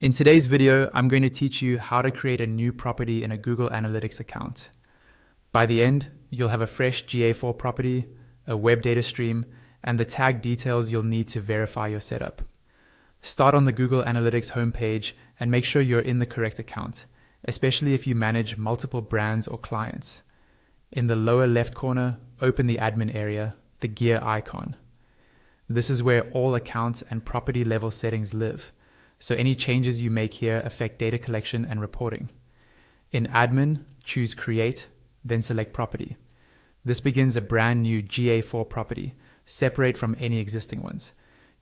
In today's video, I'm going to teach you how to create a new property in a Google Analytics account. By the end, you'll have a fresh GA4 property, a web data stream, and the tag details you'll need to verify your setup. Start on the Google Analytics homepage and make sure you're in the correct account, especially if you manage multiple brands or clients. In the lower left corner, open the admin area, the gear icon. This is where all account and property level settings live. So any changes you make here affect data collection and reporting. In admin, choose create, then select property. This begins a brand new GA4 property, separate from any existing ones.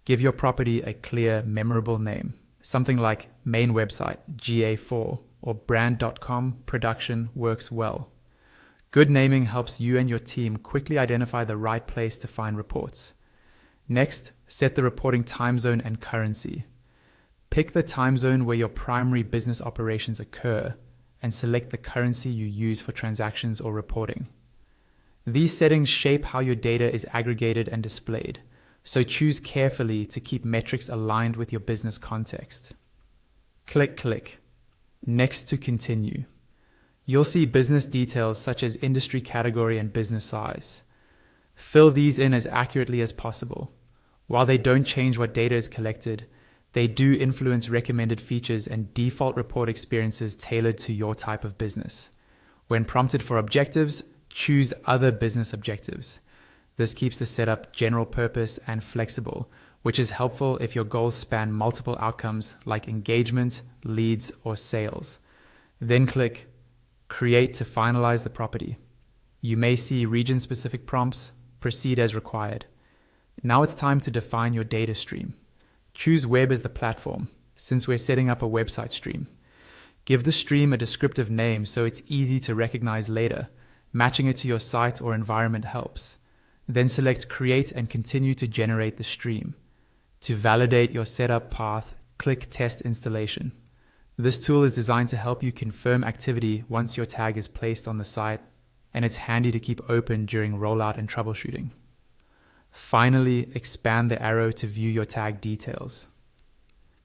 Give your property a clear, memorable name, something like main website, GA4, or brand.com production works well. Good naming helps you and your team quickly identify the right place to find reports. Next, set the reporting time zone and currency. Pick the time zone where your primary business operations occur and select the currency you use for transactions or reporting. These settings shape how your data is aggregated and displayed, so choose carefully to keep metrics aligned with your business context. Click. Next to continue. You'll see business details such as industry category and business size. Fill these in as accurately as possible. While they don't change what data is collected, they do influence recommended features and default report experiences tailored to your type of business. When prompted for objectives, choose other business objectives. This keeps the setup general purpose and flexible, which is helpful if your goals span multiple outcomes like engagement, leads, or sales. Then click Create to finalize the property. You may see region-specific prompts. Proceed as required. Now it's time to define your data stream. Choose web as the platform, since we're setting up a website stream. Give the stream a descriptive name so it's easy to recognize later. Matching it to your site or environment helps. Then select Create and continue to generate the stream. To validate your setup path, click Test Installation. This tool is designed to help you confirm activity once your tag is placed on the site, and it's handy to keep open during rollout and troubleshooting. Finally, expand the arrow to view your tag details.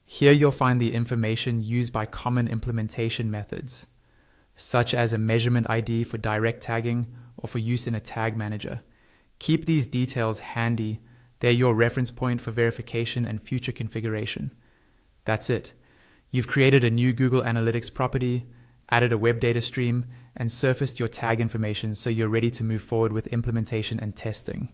Here you'll find the information used by common implementation methods, such as a measurement ID for direct tagging or for use in a tag manager. Keep these details handy. They're your reference point for verification and future configuration. That's it. You've created a new Google Analytics property, added a web data stream, and surfaced your tag information so you're ready to move forward with implementation and testing.